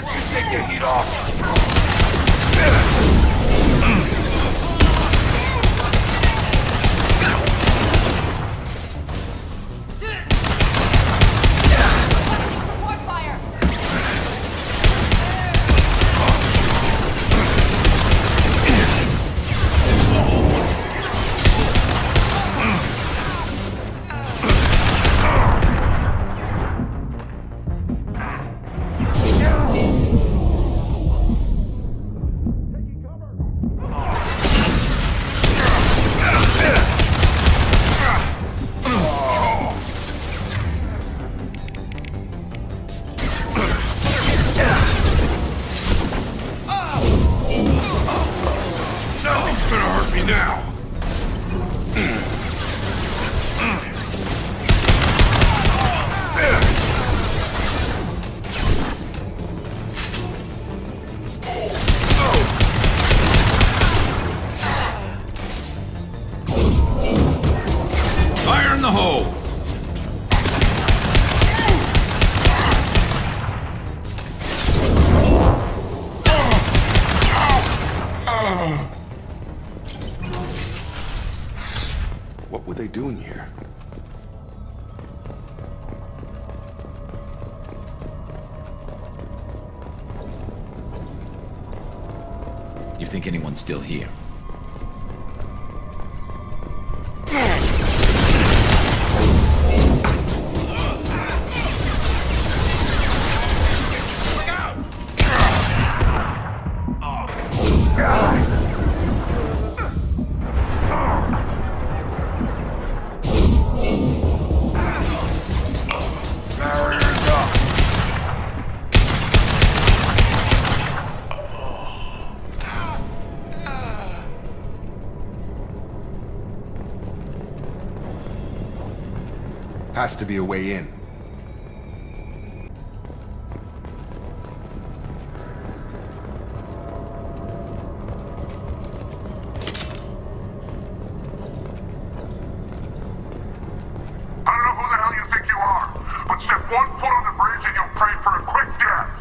This should take the heat off. What were they doing here? You think anyone's still here? Has to be a way in. I don't know who the hell you think you are, but step 1 foot on the bridge and you'll pray for a quick death.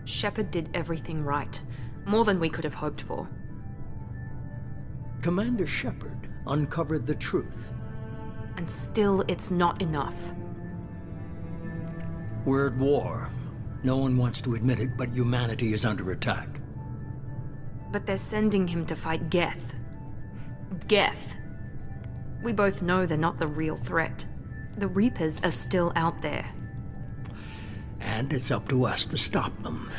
Shepard did everything right. More than we could have hoped for. Commander Shepard uncovered the truth. And still, it's not enough. We're at war. No one wants to admit it, but humanity is under attack. But they're sending him to fight Geth. Geth. We both know they're not the real threat. The Reapers are still out there. And it's up to us to stop them.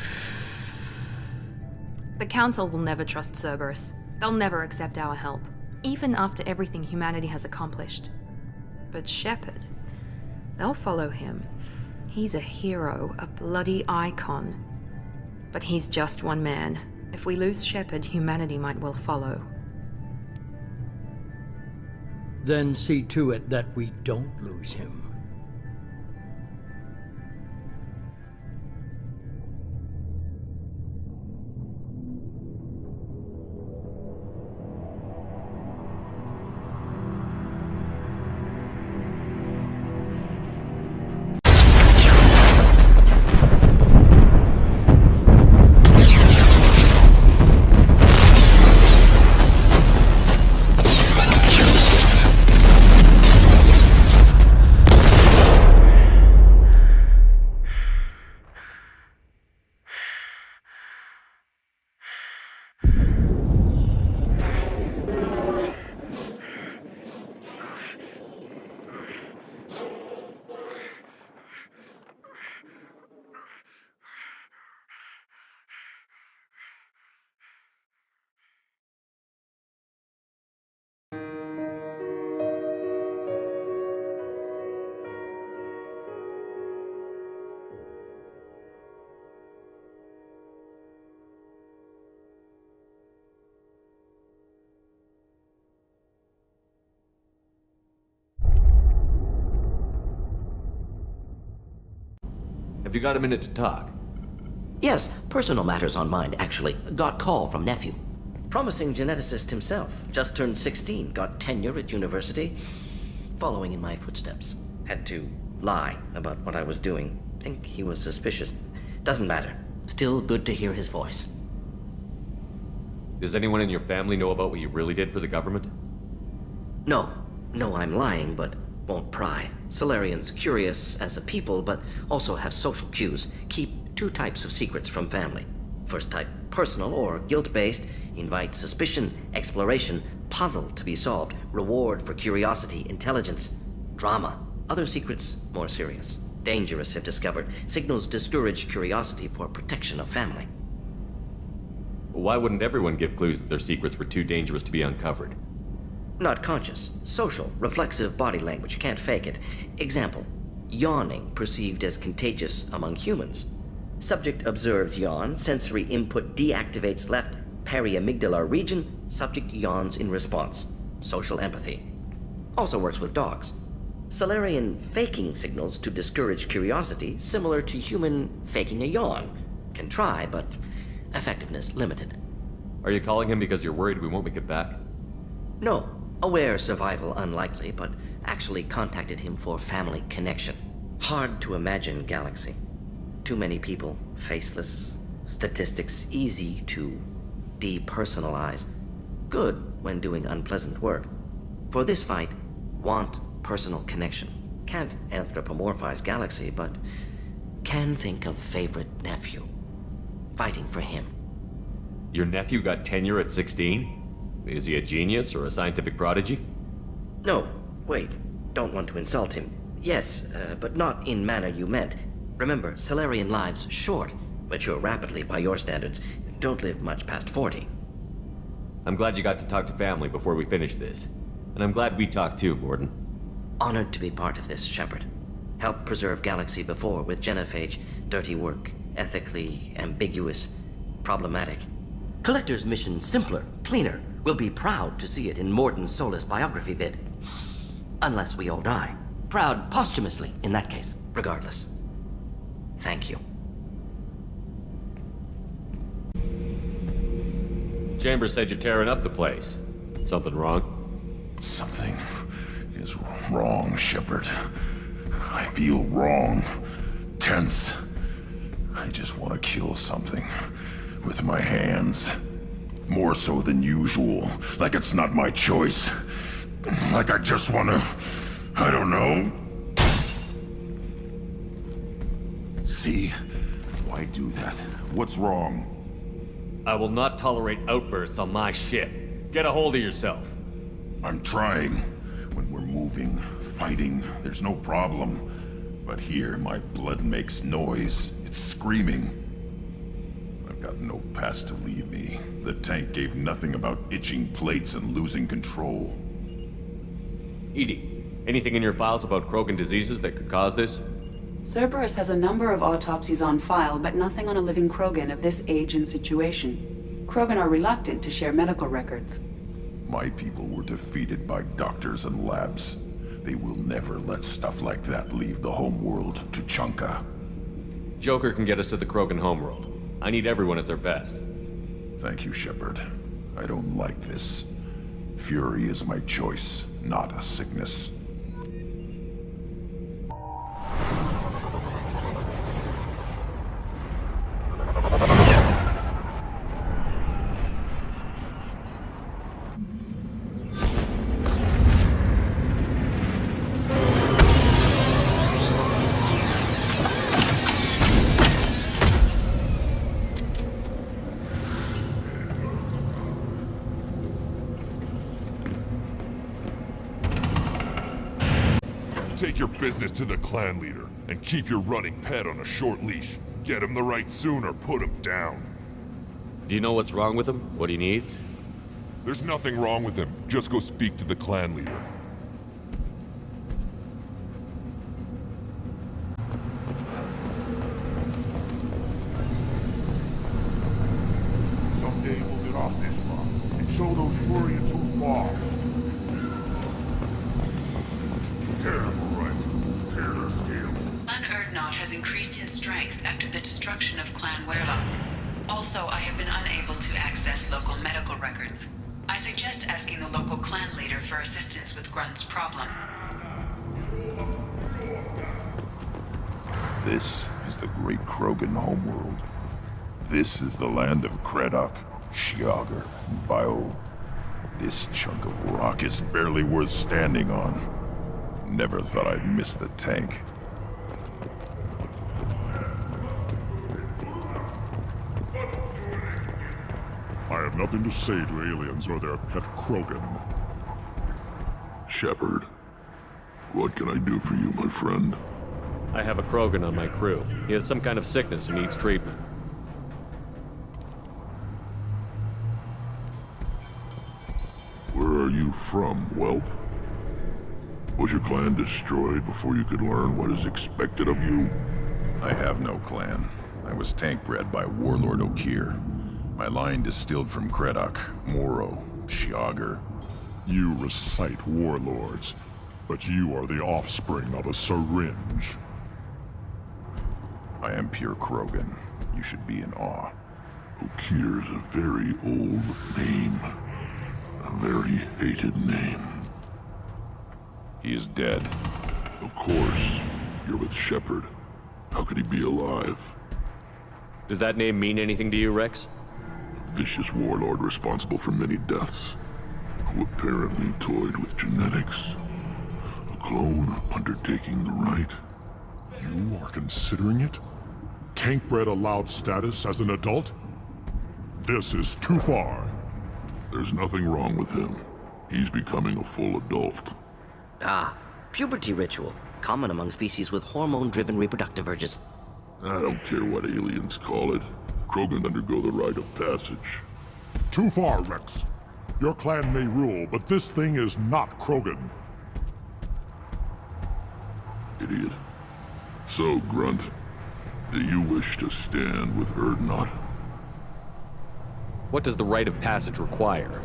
The Council will never trust Cerberus. They'll never accept our help, even after everything humanity has accomplished. But Shepard, they'll follow him. He's a hero, a bloody icon. But he's just one man. If we lose Shepard, humanity might well follow. Then see to it that we don't lose him. Have you got a minute to talk? Yes, personal matters on mind, actually. Got call from nephew. Promising geneticist himself. Just turned 16, got tenure at university. Following in my footsteps. Had to lie about what I was doing. Think he was suspicious. Doesn't matter. Still good to hear his voice. Does anyone in your family know about what you really did for the government? No. No, I'm lying, but won't pry. Solarians curious as a people, but also have social cues. Keep two types of secrets from family. First type, personal or guilt-based, invite suspicion, exploration, puzzle to be solved, reward for curiosity, intelligence, drama. Other secrets, more serious. Dangerous if discovered. Signals discourage curiosity for protection of family. Why wouldn't everyone give clues that their secrets were too dangerous to be uncovered? Not conscious. Social, reflexive body language. Can't fake it. Example. Yawning perceived as contagious among humans. Subject observes yawn. Sensory input deactivates left periamygdalar region. Subject yawns in response. Social empathy. Also works with dogs. Solarian faking signals to discourage curiosity, similar to human faking a yawn. Can try, but effectiveness limited. Are you calling him because you're worried we won't make it back? No. Aware survival unlikely, but actually contacted him for family connection. Hard to imagine galaxy. Too many people, faceless. Statistics easy to depersonalize. Good when doing unpleasant work. For this fight, want personal connection. Can't anthropomorphize galaxy, but can think of favorite nephew. Fighting for him. Your nephew got tenure at 16? Is he a genius or a scientific prodigy? No, wait. Don't want to insult him. Yes, but not in manner you meant. Remember, Solarian lives short. Mature rapidly by your standards. Don't live much past 40. I'm glad you got to talk to family before we finish this. And I'm glad we talked too, Gordon. Honored to be part of this, Shepard. Helped preserve Galaxy before with genophage. Dirty work. Ethically ambiguous. Problematic. Collector's mission simpler, cleaner. We'll be proud to see it in Morden Solus biography vid. Unless we all die. Proud posthumously, in that case, regardless. Thank you. Chambers said you're tearing up the place. Something wrong? Something is wrong, Shepard. I feel wrong. Tense. I just want to kill something. With my hands. More so than usual. Like it's not my choice. Like I just want to... I don't know. See? Why do that? What's wrong? I will not tolerate outbursts on my ship. Get a hold of yourself. I'm trying. When we're moving, fighting, there's no problem. But here, my blood makes noise. It's screaming. I've got no past to lead me. The tank gave nothing about itching plates and losing control. Edie, anything in your files about Krogan diseases that could cause this? Cerberus has a number of autopsies on file, but nothing on a living Krogan of this age and situation. Krogan are reluctant to share medical records. My people were defeated by doctors and labs. They will never let stuff like that leave the homeworld to Chunka. Joker can get us to the Krogan homeworld. I need everyone at their best. Thank you, Shepard. I don't like this. Fury is my choice, not a sickness. Take your business to the clan leader, and keep your running pet on a short leash. Get him the right soon or put him down. Do you know what's wrong with him? What he needs? There's nothing wrong with him. Just go speak to the clan leader. Someday we'll get off this one and show those Turians who's boss. Terrible, right? Tear their scales. Clan Erdnot has increased in strength after the destruction of Clan Werlock. Also, I have been unable to access local medical records. I suggest asking the local clan leader for assistance with Grunt's problem. This is the great Krogan homeworld. This is the land of Kredok, Shiagar, and Viol. This chunk of rock is barely worth standing on. Never thought I'd miss the tank. I have nothing to say to aliens or their pet Krogan. Shepard, what can I do for you, my friend? I have a Krogan on my crew. He has some kind of sickness and needs treatment. Where are you from, whelp? Was your clan destroyed before you could learn what is expected of you? I have no clan. I was tank bred by Warlord Okir. My line distilled from Kredok, Moro, Shiagar. You recite warlords, but you are the offspring of a syringe. I am pure Krogan. You should be in awe. Okir's a very old name. A very hated name. He is dead. Of course. You're with Shepard. How could he be alive? Does that name mean anything to you, Rex? A vicious warlord responsible for many deaths, who apparently toyed with genetics. A clone undertaking the right. You are considering it? Tank-bred allowed status as an adult? This is too far. There's nothing wrong with him. He's becoming a full adult. Ah, puberty ritual. Common among species with hormone-driven reproductive urges. I don't care what aliens call it. Krogan undergo the rite of passage. Too far, Rex. Your clan may rule, but this thing is not Krogan. Idiot. So, Grunt, do you wish to stand with Erdnot? What does the rite of passage require?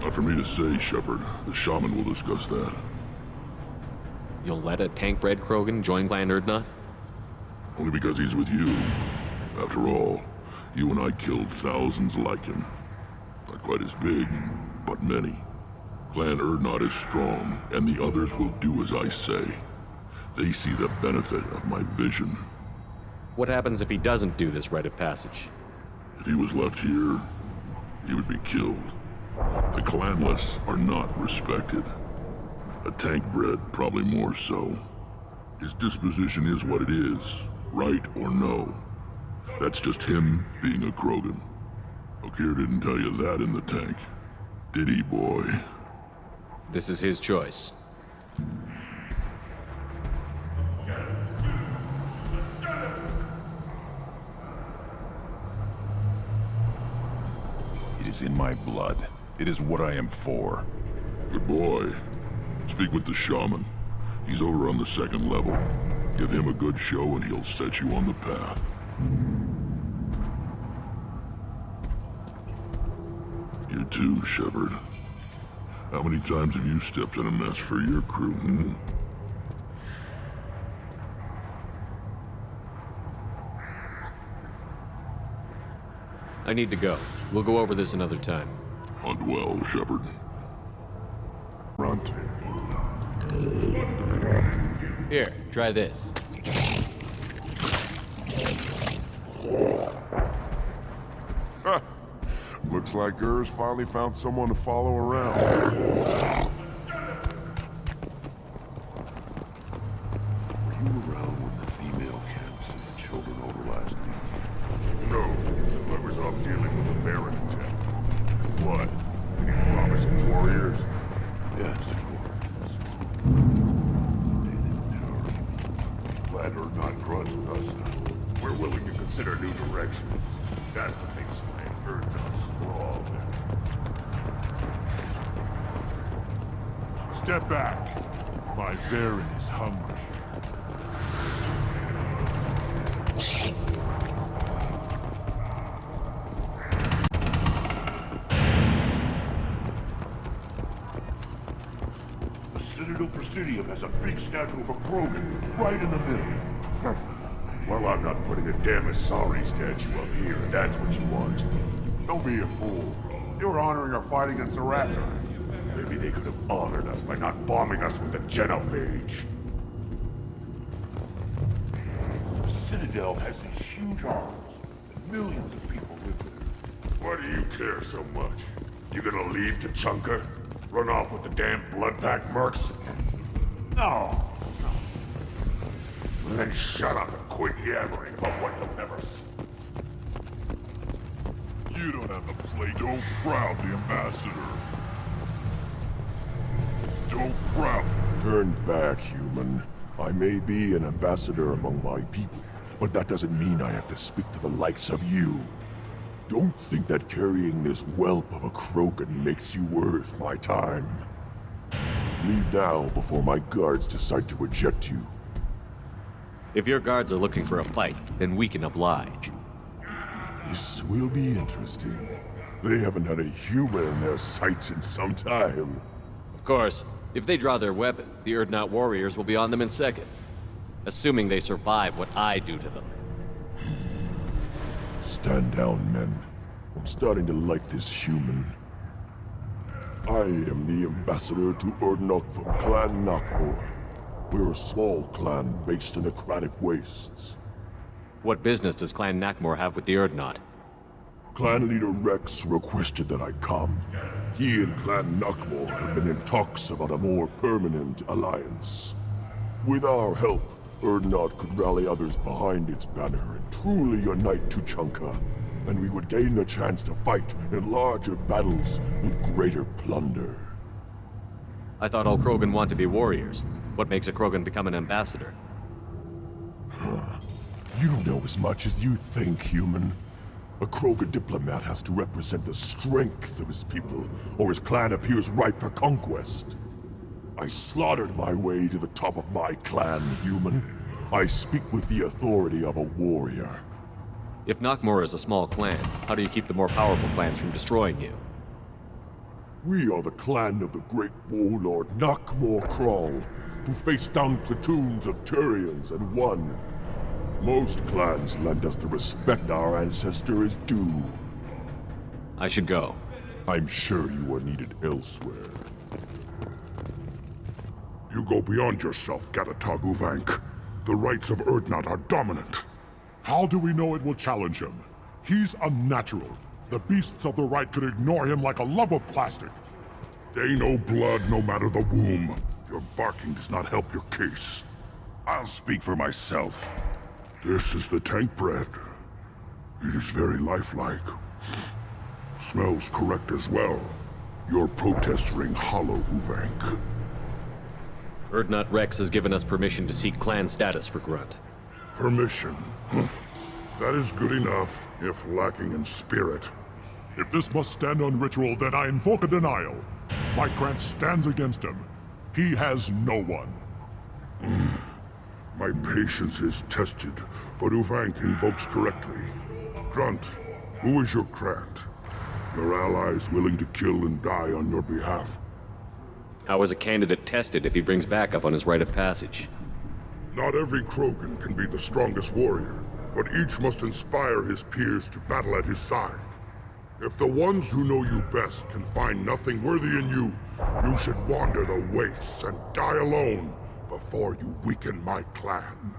Not for me to say, Shepard. The shaman will discuss that. You'll let a tank-bred Krogan join Clan Erdnot? Only because he's with you. After all, you and I killed thousands like him. Not quite as big, but many. Clan Erdnot is strong, and the others will do as I say. They see the benefit of my vision. What happens if he doesn't do this rite of passage? If he was left here, he would be killed. The clanless are not respected. A tank bred, probably more so. His disposition is what it is, right or no. That's just him being a Krogan. Okir didn't tell you that in the tank. Did he, boy? This is his choice. It is in my blood. It is what I am for. Good boy. Speak with the shaman. He's over on the second level. Give him a good show and he'll set you on the path. You too, Shepard. How many times have you stepped in a mess for your crew, hmm? I need to go. We'll go over this another time. Hunt well, Shepard. Runt. Here, try this. Looks like Gur's finally found someone to follow around. Were you around when the female camps and the children over last week? No, I was off dealing with a Baron attack. What? Any promise of warriors? Yes, of course. They live terrible. Glad or not grudge with us now. We're willing to consider new direction. That's the thing something heard us scrawl. Step back. My Baron is hungry. The Citadel Presidium has a big statue of a Krogan right in the middle. Well, I'm not putting a damn sorry statue up here, if that's what you want. Don't be a fool. You're honoring our fight against the Raptor. Maybe they could have honored us by not bombing us with the genophage. The Citadel has these huge arms, and millions of people live there. Why do you care so much? You gonna leave Tachanka? Run off with the damn blood-packed mercs? No. Well, then shut up and quit yammering about what you'll never see. You don't have to play Don't Proud the Ambassador. Don't Proud. Turn back, human. I may be an ambassador among my people, but that doesn't mean I have to speak to the likes of you. Don't think that carrying this whelp of a Krogan makes you worth my time. Leave now before my guards decide to eject you. If your guards are looking for a fight, then we can oblige. This will be interesting. They haven't had a human in their sights in some time. Of course, if they draw their weapons, the Urdnot warriors will be on them in seconds. Assuming they survive what I do to them. Stand down, men. I'm starting to like this human. I am the ambassador to Urdnot from Clan Nakmor. We're a small clan based in the Kratic Wastes. What business does Clan Nakmor have with the Urdnot? Clan leader Rex requested that I come. He and Clan Nakmor have been in talks about a more permanent alliance. With our help, Urdnot could rally others behind its banner and truly unite Tuchanka, and we would gain the chance to fight in larger battles with greater plunder. I thought all Krogan want to be warriors. What makes a Krogan become an ambassador? You don't know as much as you think, human. A Krogan diplomat has to represent the strength of his people, or his clan appears ripe for conquest. I slaughtered my way to the top of my clan, human. I speak with the authority of a warrior. If Nakmor is a small clan, how do you keep the more powerful clans from destroying you? We are the clan of the great warlord Nakmor Krall, who faced down platoons of Turians and won. Most clans lend us the respect our ancestor is due. I should go. I'm sure you are needed elsewhere. You go beyond yourself, Gatatag Uvank. The rights of Urdnot are dominant. How do we know it will challenge him? He's unnatural. The beasts of the right could ignore him like a lump of plastic. They know blood no matter the womb. Your barking does not help your case. I'll speak for myself. This is the tank bread. It is very lifelike. Smells correct as well. Your protests ring hollow, Uvank. Urdnot Rex has given us permission to seek clan status for Grunt. Permission. That is good enough, if lacking in spirit. If this must stand on ritual, then I invoke a denial. My grant stands against him. He has no one. My patience is tested, but Uvank invokes correctly. Grunt, who is your grant? Your allies willing to kill and die on your behalf? How is a candidate tested if he brings backup on his rite of passage? Not every Krogan can be the strongest warrior, but each must inspire his peers to battle at his side. If the ones who know you best can find nothing worthy in you, you should wander the wastes and die alone before you weaken my clan.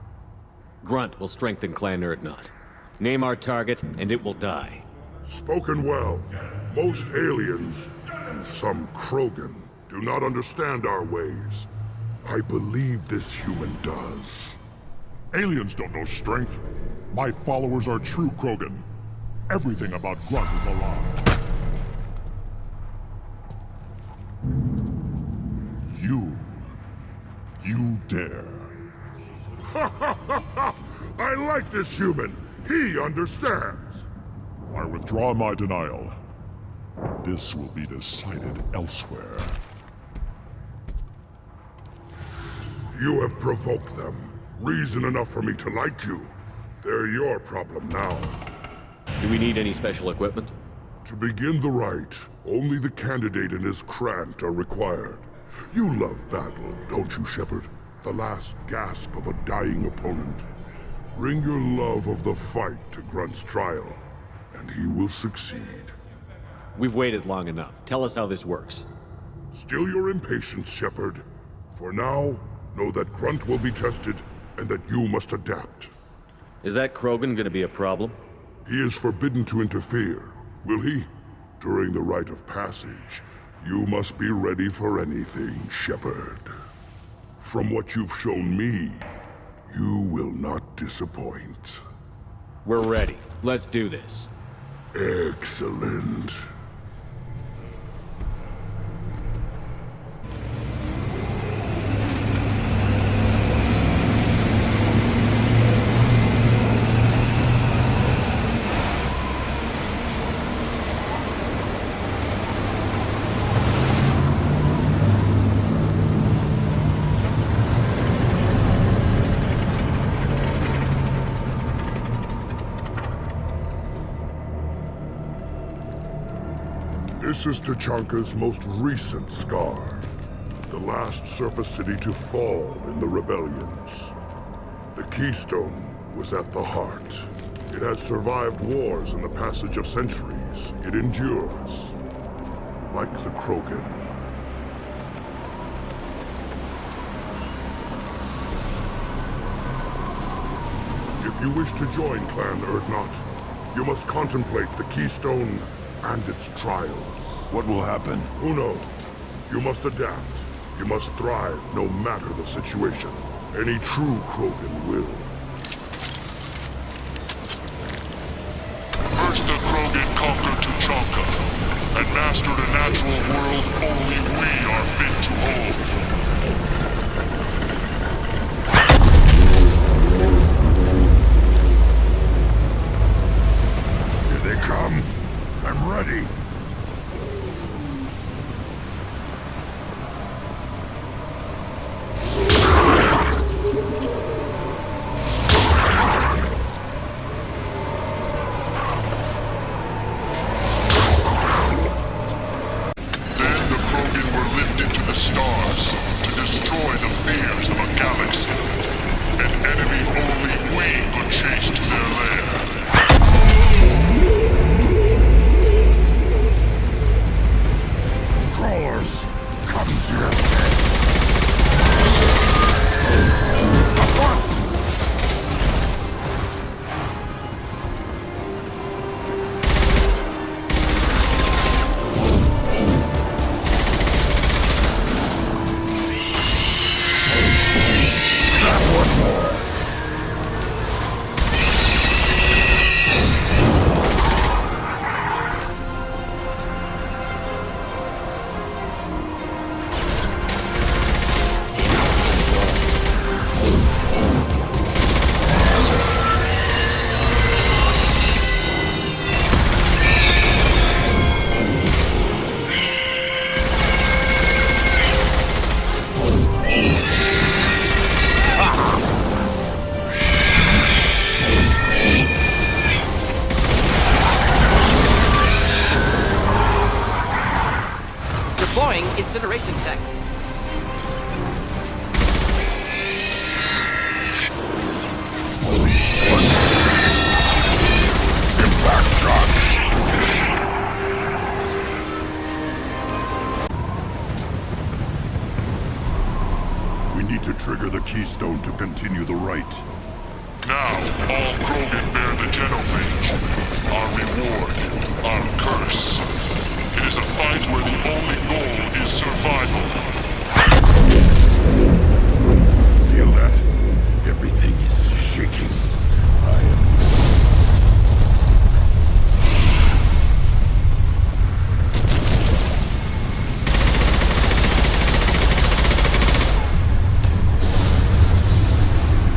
Grunt will strengthen Clan Urdnot. Name our target, and it will die. Spoken well. Most aliens, and some Krogan, do not understand our ways. I believe this human does. Aliens don't know strength. My followers are true Krogan. Everything about Grunt is a lie. You dare. I like this human. He understands. I withdraw my denial. This will be decided elsewhere. You have provoked them. Reason enough for me to like you. They're your problem now. Do we need any special equipment? To begin the rite, only the candidate and his Krant are required. You love battle, don't you, Shepard? The last gasp of a dying opponent. Bring your love of the fight to Grunt's trial, and he will succeed. We've waited long enough. Tell us how this works. Still your impatience, Shepard. For now, know that Grunt will be tested, and that you must adapt. Is that Krogan gonna be a problem? He is forbidden to interfere, will he? During the rite of passage, you must be ready for anything, Shepard. From what you've shown me, you will not disappoint. We're ready. Let's do this. Excellent. This is Tachanka's most recent scar. The last surface city to fall in the rebellions. The Keystone was at the heart. It has survived wars and the passage of centuries. It endures. Like the Krogan. If you wish to join Clan Urdnot, you must contemplate the Keystone and its trials. What will happen? Who knows? You must adapt. You must thrive no matter the situation. Any true Krogan will. First the Krogan conquered Tachanka, and mastered a natural world only we are fit to hold. Here they come. I'm ready. regeneration tech. Impact shot! We need to trigger the keystone to continue the rite. Now, all Krogan bear the genophage. Our reward, our curse. It is a fight where the only goal is survival. Feel that? Everything is shaking. I am...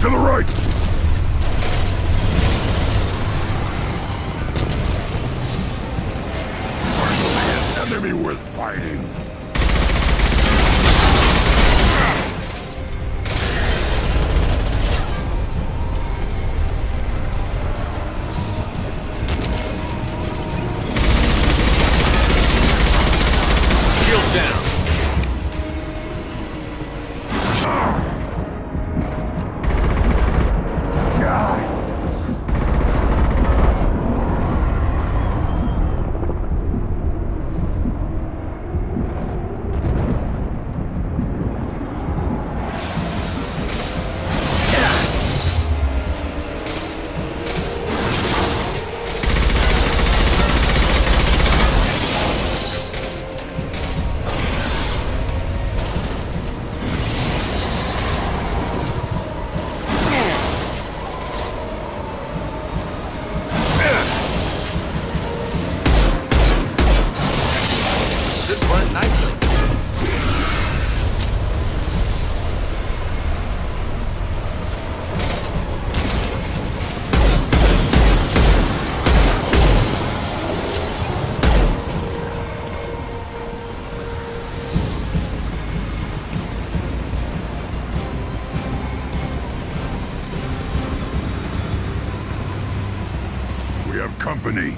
To the right! Enemy worth fighting. Shield down. We have company.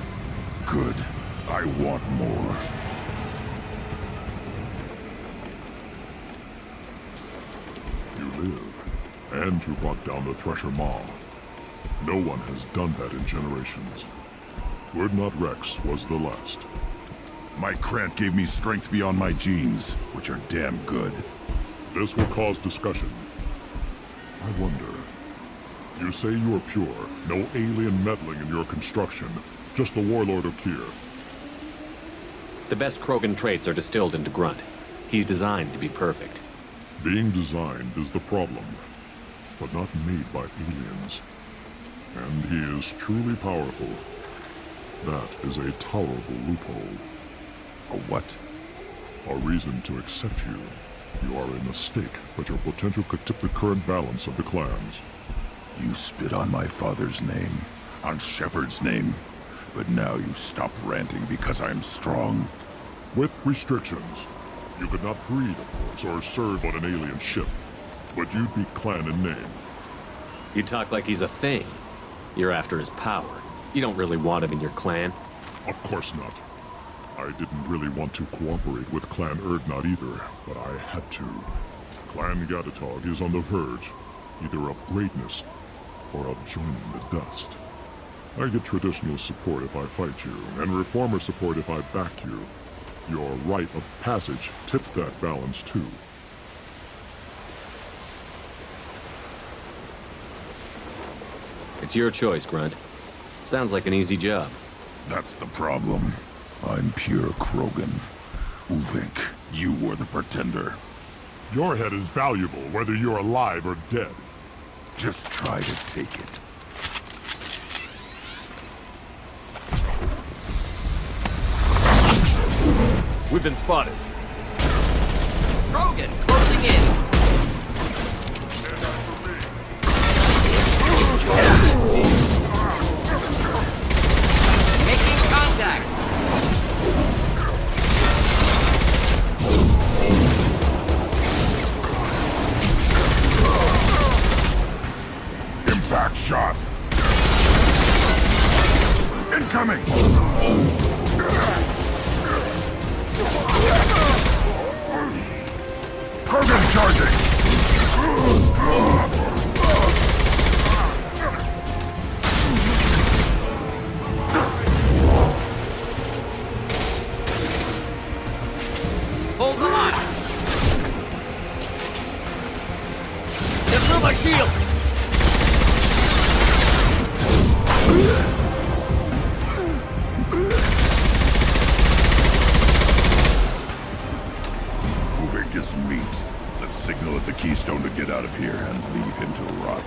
Good. I want more. You live, and to brought down the Thresher Maw. No one has done that in generations. Urdnot Rex was the last. My Krant gave me strength beyond my genes, which are damn good. This will cause discussion. I wonder. You say you are pure, no alien meddling in your construction, just the warlord Okir. The best Krogan traits are distilled into Grunt. He's designed to be perfect. Being designed is the problem, but not made by aliens. And he is truly powerful. That is a tolerable loophole. A what? A reason to accept you. You are a mistake, but your potential could tip the current balance of the clans. You spit on my father's name, on Shepard's name, but now you stop ranting because I'm strong. With restrictions. You could not breed, of course, or serve on an alien ship, but you'd be clan in name. You talk like he's a thing. You're after his power. You don't really want him in your clan. Of course not. I didn't really want to cooperate with Clan Urdnot either, but I had to. Clan Gatatog is on the verge, either of greatness or of joining the dust. I get traditional support if I fight you, and reformer support if I back you. Your rite of passage tipped that balance too. It's your choice, Grunt. Sounds like an easy job. That's the problem. I'm pure Krogan. Ulvink, you were the pretender. Your head is valuable, whether you're alive or dead. Just try to take it. We've been spotted. Krogan, closing in. Making contact. Impact shot. Incoming. Hold on! Get through my shield! Moving is meat. Let's signal at the Keystone to get out of here and leave him to rot.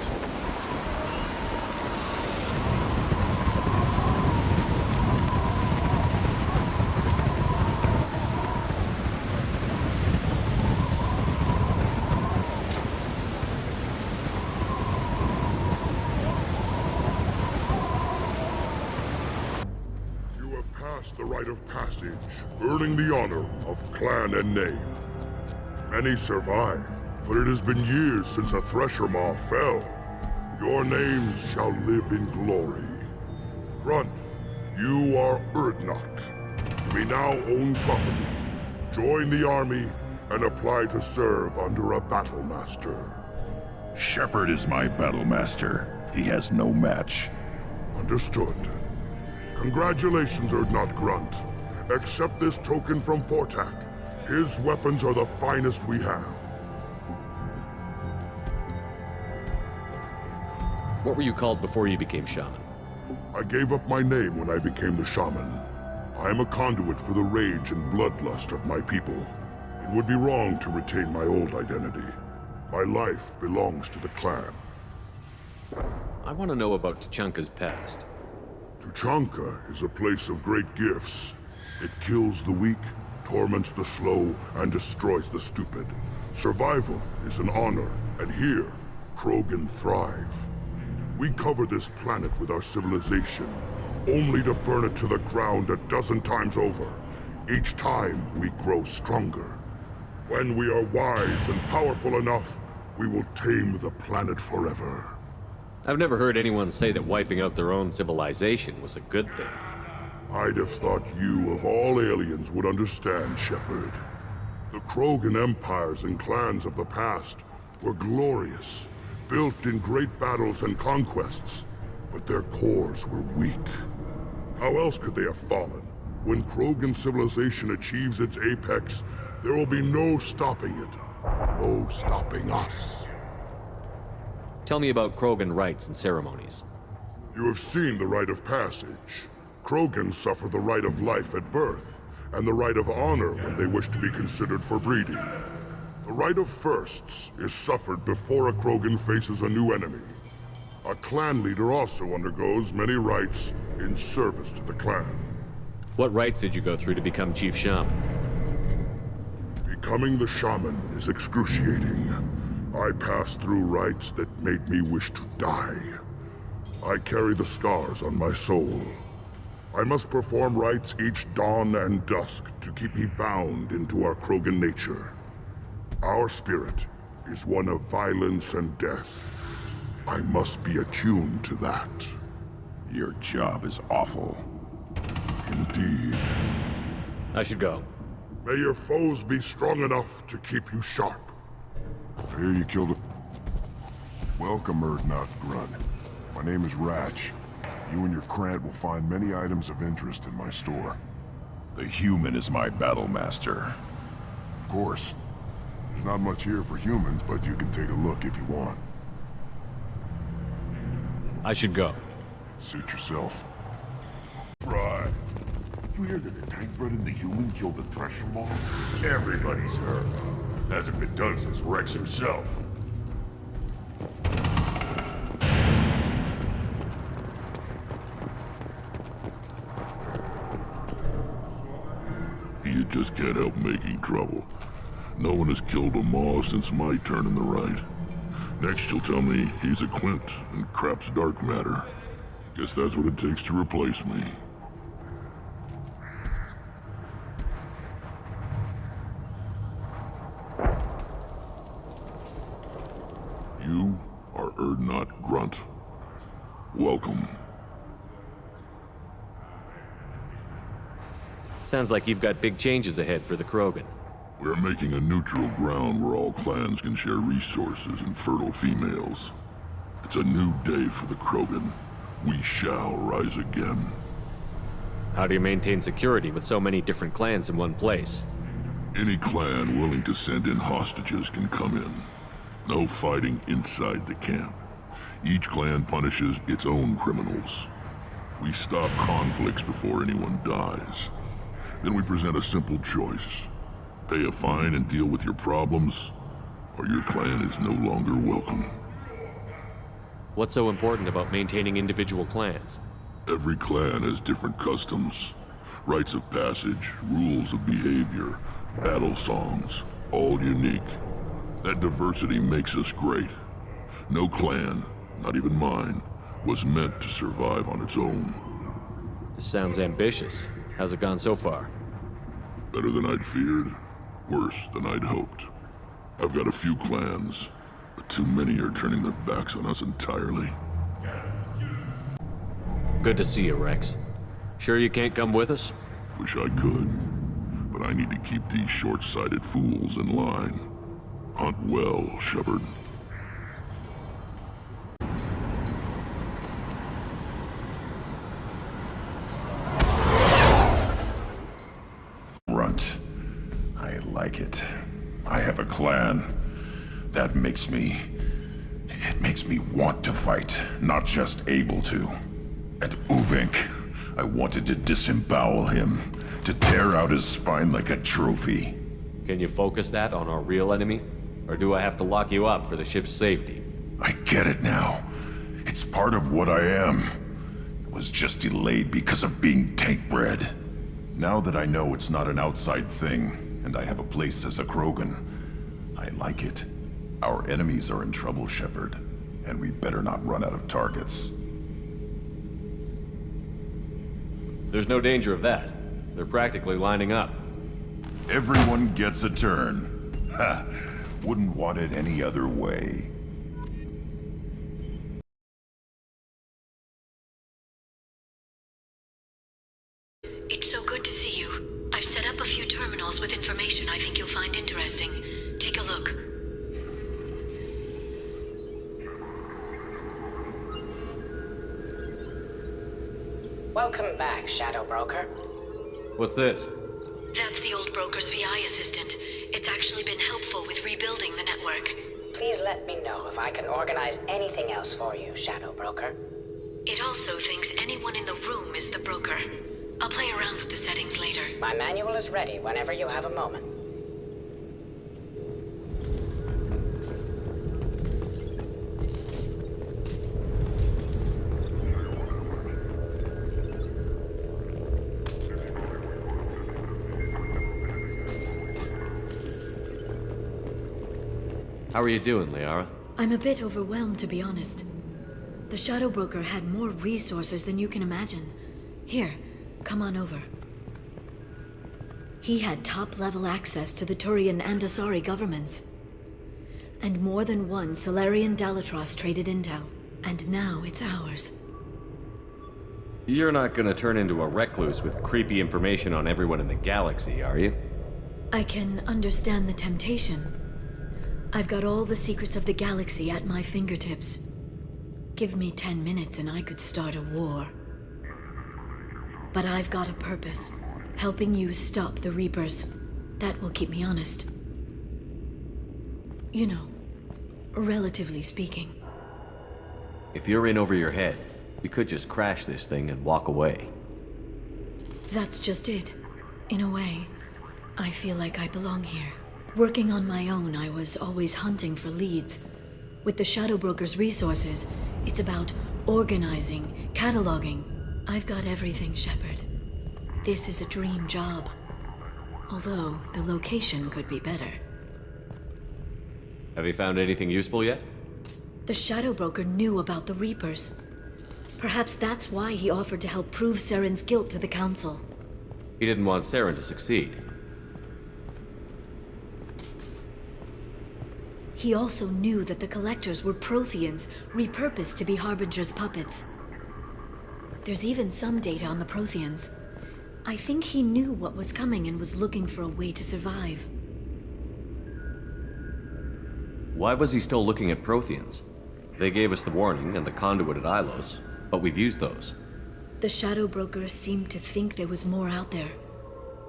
You have passed the rite of passage, earning the honor of clan and name. Many survive, but it has been years since a Thresher Maw fell. Your names shall live in glory. Grunt, you are Urdnot. You may now own property. Join the army and apply to serve under a battle master. Shepard is my battle master. He has no match. Understood. Congratulations, Urdnot Grunt. Accept this token from Fortak. His weapons are the finest we have. What were you called before you became shaman? I gave up my name when I became the shaman. I am a conduit for the rage and bloodlust of my people. It would be wrong to retain my old identity. My life belongs to the clan. I want to know about Tuchanka's past. Tuchanka is a place of great gifts. It kills the weak, torments the slow, and destroys the stupid. Survival is an honor, and here, Krogan thrive. We cover this planet with our civilization, only to burn it to the ground 12 times over. Each time, we grow stronger. When we are wise and powerful enough, we will tame the planet forever. I've never heard anyone say that wiping out their own civilization was a good thing. I'd have thought you, of all aliens, would understand, Shepard. The Krogan empires and clans of the past were glorious, built in great battles and conquests, but their cores were weak. How else could they have fallen? When Krogan civilization achieves its apex, there will be no stopping it. No stopping us. Tell me about Krogan rites and ceremonies. You have seen the rite of passage. Krogan suffer the rite of life at birth, and the rite of honor when they wish to be considered for breeding. The rite of firsts is suffered before a Krogan faces a new enemy. A clan leader also undergoes many rites in service to the clan. What rites did you go through to become Chief Shaman? Becoming the shaman is excruciating. I passed through rites that made me wish to die. I carry the scars on my soul. I must perform rites each dawn and dusk to keep me bound into our Krogan nature. Our spirit is one of violence and death. I must be attuned to that. Your job is awful. Indeed. I should go. May your foes be strong enough to keep you sharp. I hear you killed a... Welcome, Urdnot Grunt. My name is Ratch. You and your Krant will find many items of interest in my store. The human is my battle master. Of course. There's not much here for humans, but you can take a look if you want. I should go. Suit yourself. Right. You hear that the tank-bred and the human killed the Thresher Maw? Everybody's heard. Hasn't been done since Rex himself. You just can't help making trouble. No one has killed a Maw since my turn in the right. Next you'll tell me he's a Quint and crap's dark matter. Guess that's what it takes to replace me. You are Urdnot Grunt. Welcome. Sounds like you've got big changes ahead for the Krogan. We're making a neutral ground where all clans can share resources and fertile females. It's a new day for the Krogan. We shall rise again. How do you maintain security with so many different clans in one place? Any clan willing to send in hostages can come in. No fighting inside the camp. Each clan punishes its own criminals. We stop conflicts before anyone dies. Then we present a simple choice. Pay a fine and deal with your problems, or your clan is no longer welcome. What's so important about maintaining individual clans? Every clan has different customs, rites of passage, rules of behavior, battle songs, all unique. That diversity makes us great. No clan, not even mine, was meant to survive on its own. This sounds ambitious. How's it gone so far? Better than I'd feared, worse than I'd hoped. I've got a few clans, but too many are turning their backs on us entirely. Good to see you, Rex. Sure you can't come with us? Wish I could, but I need to keep these short-sighted fools in line. Hunt well, Shepard. Runt. I like it. I have a clan. That makes me... It makes me want to fight, not just able to. And Uvink, I wanted to disembowel him, to tear out his spine like a trophy. Can you focus that on our real enemy? Or do I have to lock you up for the ship's safety? I get it now. It's part of what I am. It was just delayed because of being tank-bred. Now that I know it's not an outside thing, and I have a place as a Krogan, I like it. Our enemies are in trouble, Shepard, and we better not run out of targets. There's no danger of that. They're practically lining up. Everyone gets a turn. Ha! Wouldn't want it any other way. It's so good to see you. I've set up a few terminals with information I think you'll find interesting. Take a look. Welcome back, Shadow Broker. What's this? That's the old broker's VI assistant. It's actually been helpful with rebuilding the network. Please let me know if I can organize anything else for you, Shadow Broker. It also thinks anyone in the room is the broker. I'll play around with the settings later. My manual is ready whenever you have a moment. How are you doing, Liara? I'm a bit overwhelmed, to be honest. The Shadow Broker had more resources than you can imagine. Here, come on over. He had top-level access to the Turian and Asari governments. And more than one Solarian Dalatros traded intel. And now it's ours. You're not gonna turn into a recluse with creepy information on everyone in the galaxy, are you? I can understand the temptation. I've got all the secrets of the galaxy at my fingertips. Give me 10 minutes and I could start a war. But I've got a purpose. Helping you stop the Reapers. That will keep me honest. You know, relatively speaking. If you're in over your head, we could just crash this thing and walk away. That's just it. In a way, I feel like I belong here. Working on my own, I was always hunting for leads. With the Shadow Broker's resources, it's about organizing, cataloging. I've got everything, Shepard. This is a dream job. Although, the location could be better. Have you found anything useful yet? The Shadow Broker knew about the Reapers. Perhaps that's why he offered to help prove Saren's guilt to the Council. He didn't want Saren to succeed. He also knew that the Collectors were Protheans, repurposed to be Harbinger's puppets. There's even some data on the Protheans. I think he knew what was coming and was looking for a way to survive. Why was he still looking at Protheans? They gave us the warning and the conduit at Ilos, but we've used those. The Shadow Brokers seemed to think there was more out there.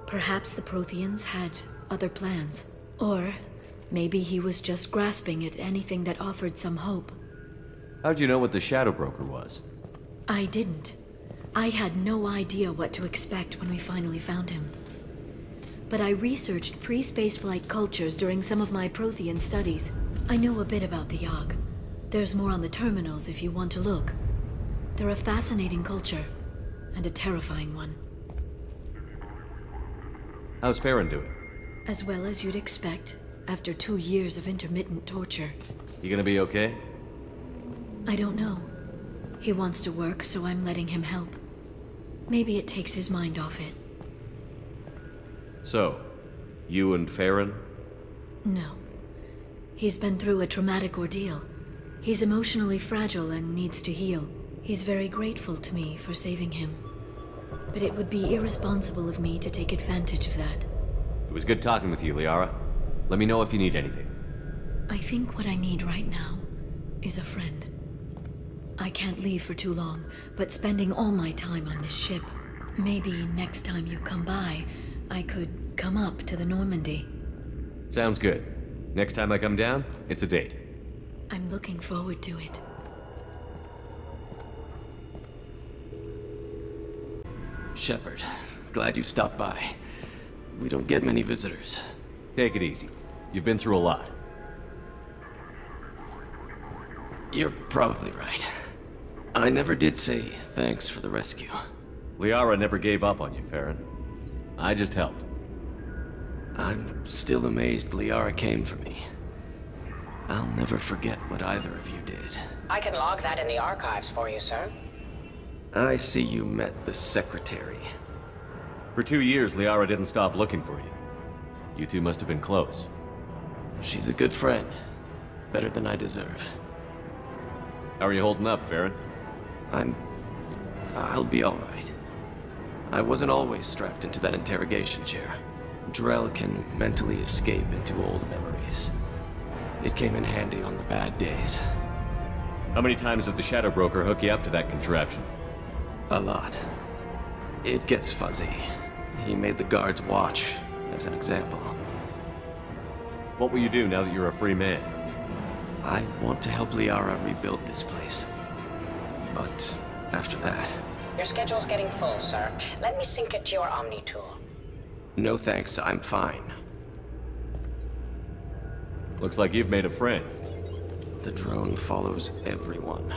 Perhaps the Protheans had other plans. Or maybe he was just grasping at anything that offered some hope. How'd you know what the Shadow Broker was? I didn't. I had no idea what to expect when we finally found him. But I researched pre-spaceflight cultures during some of my Prothean studies. I know a bit about the Yogg. There's more on the terminals if you want to look. They're a fascinating culture, and a terrifying one. How's Farron doing? As well as you'd expect, after 2 years of intermittent torture. You gonna be okay? I don't know. He wants to work, so I'm letting him help. Maybe it takes his mind off it. So, you and Farron? No. He's been through a traumatic ordeal. He's emotionally fragile and needs to heal. He's very grateful to me for saving him. But it would be irresponsible of me to take advantage of that. It was good talking with you, Liara. Let me know if you need anything. I think what I need right now is a friend. I can't leave for too long, but spending all my time on this ship. Maybe next time you come by, I could come up to the Normandy. Sounds good. Next time I come down, it's a date. I'm looking forward to it. Shepard, glad you stopped by. We don't get many visitors. Take it easy. You've been through a lot. You're probably right. I never did say thanks for the rescue. Liara never gave up on you, Farron. I just helped. I'm still amazed Liara came for me. I'll never forget what either of you did. I can log that in the archives for you, sir. I see you met the Secretary. For 2 years, Liara didn't stop looking for you. You two must have been close. She's a good friend. Better than I deserve. How are you holding up, Farron? I'll be alright. I wasn't always strapped into that interrogation chair. Drell can mentally escape into old memories. It came in handy on the bad days. How many times did the Shadow Broker hook you up to that contraption? A lot. It gets fuzzy. He made the guards watch, as an example. What will you do now that you're a free man? I want to help Liara rebuild this place. But after that... Your schedule's getting full, sir. Let me sync it to your Omni tool. No thanks, I'm fine. Looks like you've made a friend. The drone follows everyone.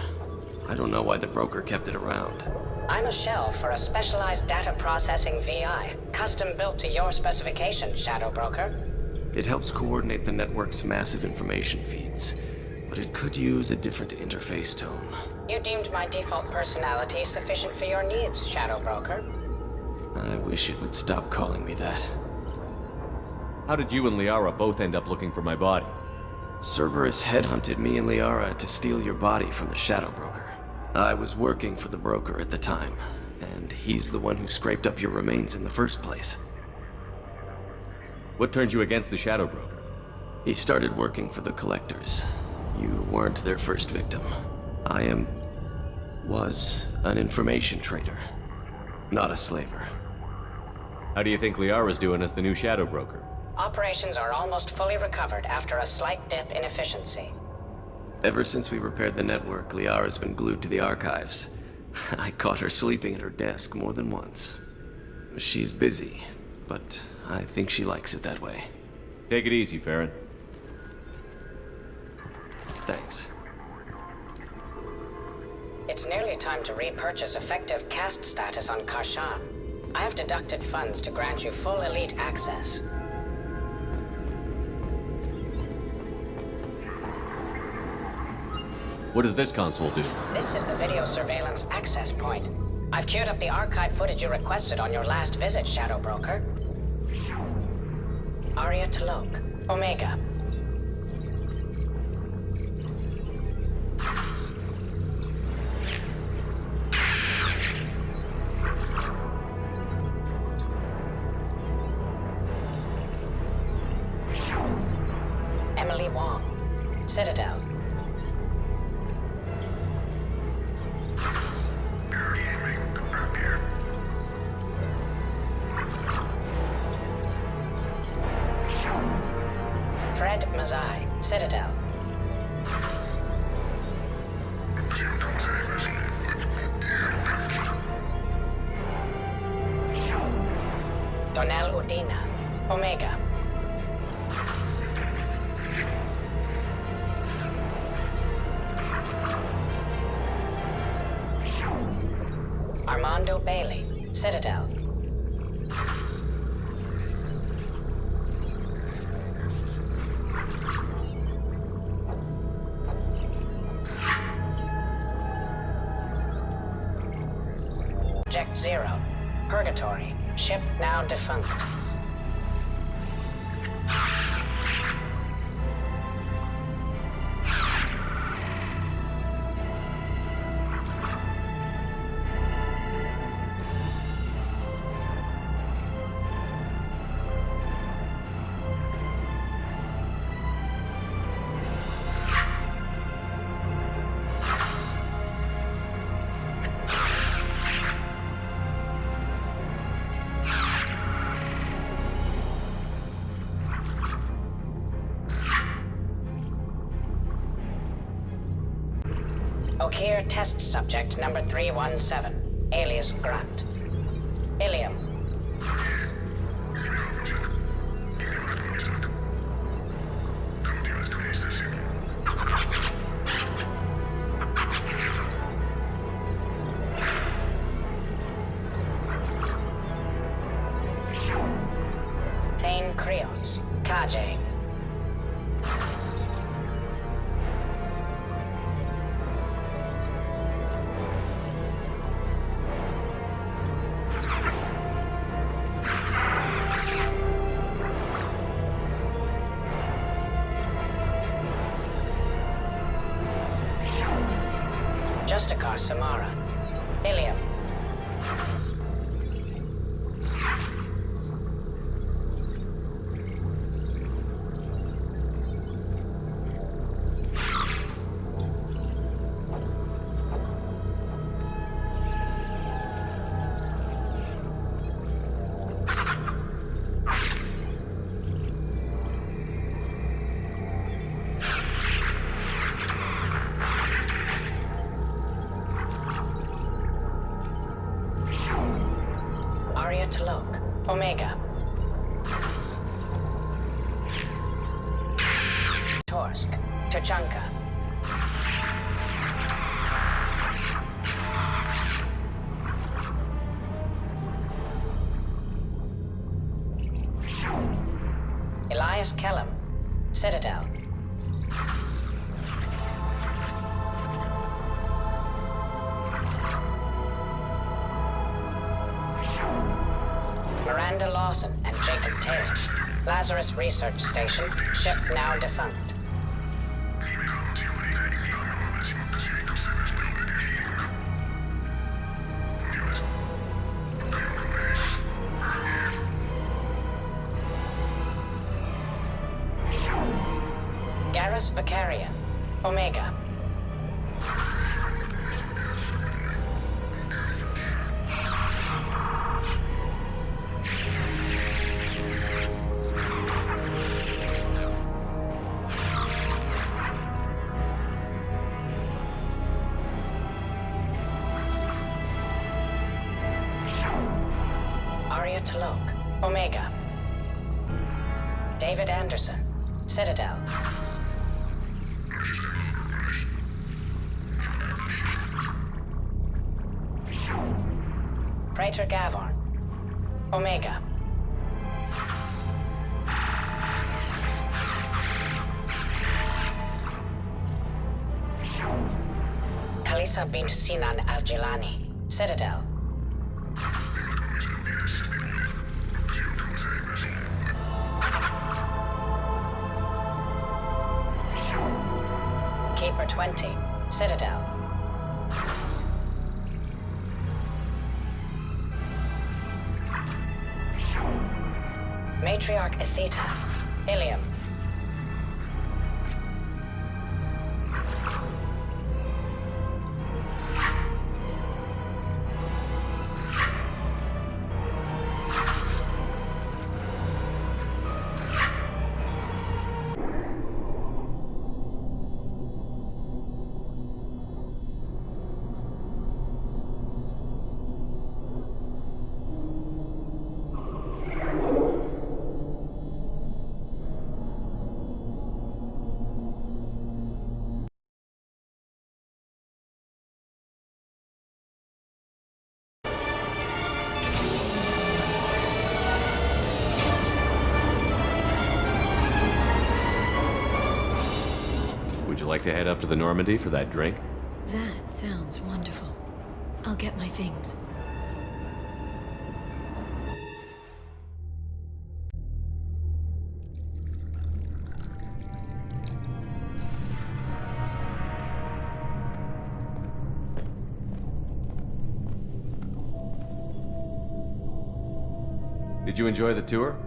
I don't know why the broker kept it around. I'm a shell for a specialized data processing VI, custom built to your specifications, Shadow Broker. It helps coordinate the network's massive information feeds, but it could use a different interface tone. You deemed my default personality sufficient for your needs, Shadow Broker. I wish it would stop calling me that. How did you and Liara both end up looking for my body? Cerberus headhunted me and Liara to steal your body from the Shadow Broker. I was working for the broker at the time, and he's the one who scraped up your remains in the first place. What turned you against the Shadow Broker? He started working for the Collectors. You weren't their first victim. was an information trader, not a slaver. How do you think Liara's doing as the new Shadow Broker? Operations are almost fully recovered after a slight dip in efficiency. Ever since we repaired the network, Liara's been glued to the archives. I caught her sleeping at her desk more than once. She's busy, but I think she likes it that way. Take it easy, Farron. Thanks. It's nearly time to repurchase effective caste status on Kashan. I have deducted funds to grant you full elite access. What does this console do? This is the video surveillance access point. I've queued up the archive footage you requested on your last visit, Shadow Broker. Arya Talok, Omega. Emily Wong, Citadel. Fred Mazai, Citadel. Donnell Udina, Omega. Armando Bailey, Citadel. Object Zero, Purgatory, ship now defunct. Okir test subject number 317, alias Grunt. Ilium. Thane Krios, Kajay. Justikar Samara. Ilium. Tlok, Omega. Torsk, Tachanka. Elias Kellum, Citadel. Miranda Lawson and Jacob Taylor. Lazarus Research Station, ship now defunct. Garrus Vicarian, Omega. Tlok, Omega. David Anderson, Citadel. Praetor Gavorn, Omega. Kalisa bint Sinan Al-Jilani, Citadel. Keeper 20, Citadel. Matriarch Atheta, Ilium. like to head up to the Normandy for that drink? That sounds wonderful. I'll get my things. Did you enjoy the tour?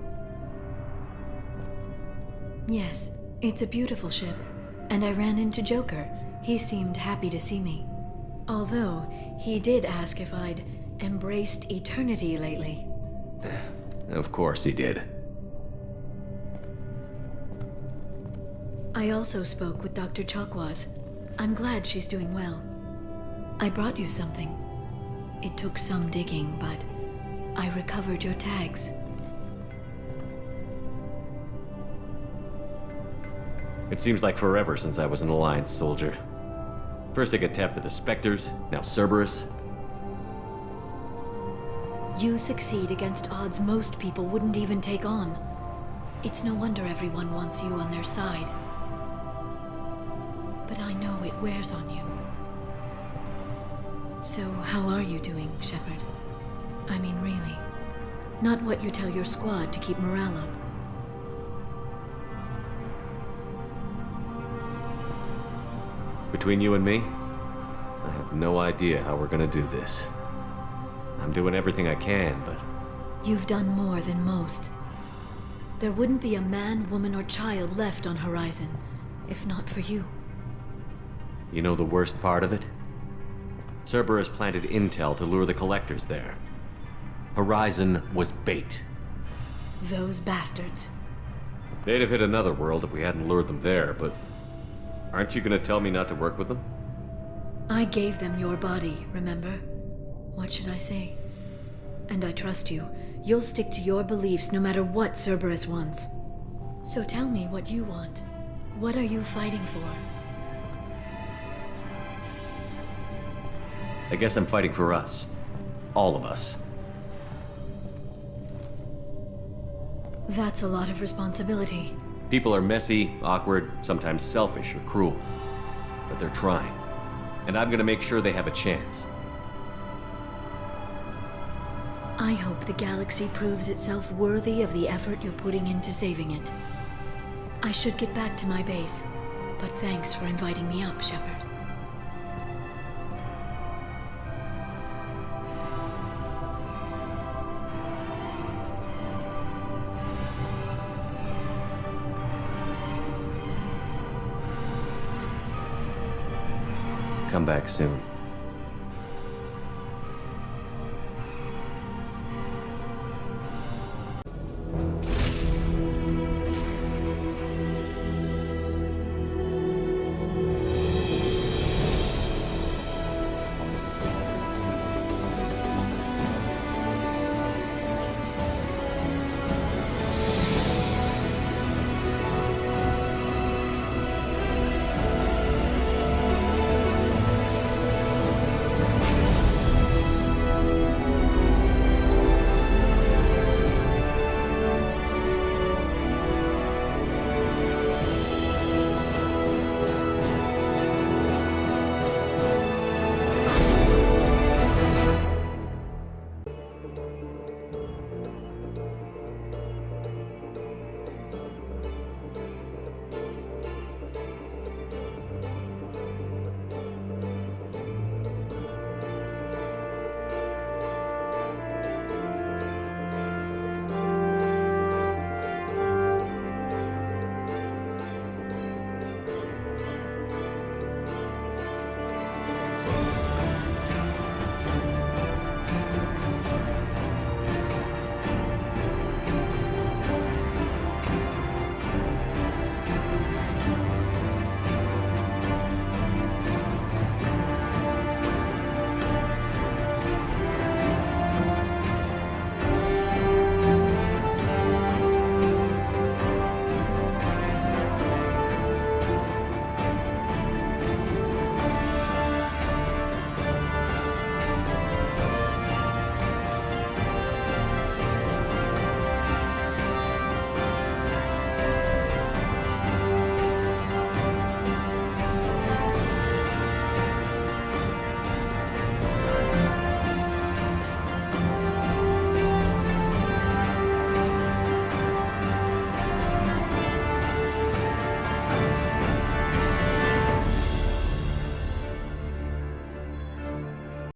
Yes, it's a beautiful ship. And I ran into Joker. He seemed happy to see me. Although, he did ask if I'd embraced eternity lately. Of course he did. I also spoke with Dr. Chakwas. I'm glad she's doing well. I brought you something. It took some digging, but I recovered your tags. It seems like forever since I was an Alliance soldier. First I get tapped for the Spectres, now Cerberus. You succeed against odds most people wouldn't even take on. It's no wonder everyone wants you on their side. But I know it wears on you. So how are you doing, Shepard? I mean, really. Not what you tell your squad to keep morale up. Between you and me, I have no idea how we're gonna do this. I'm doing everything I can, but... You've done more than most. There wouldn't be a man, woman, or child left on Horizon, if not for you. You know the worst part of it? Cerberus planted intel to lure the Collectors there. Horizon was bait. Those bastards. They'd have hit another world if we hadn't lured them there, but... Aren't you gonna tell me not to work with them? I gave them your body, remember? What should I say? And I trust you. You'll stick to your beliefs no matter what Cerberus wants. So tell me what you want. What are you fighting for? I guess I'm fighting for us. All of us. That's a lot of responsibility. People are messy, awkward, sometimes selfish or cruel. But they're trying. And I'm gonna make sure they have a chance. I hope the galaxy proves itself worthy of the effort you're putting into saving it. I should get back to my base, but thanks for inviting me up, Shepard. Come back soon.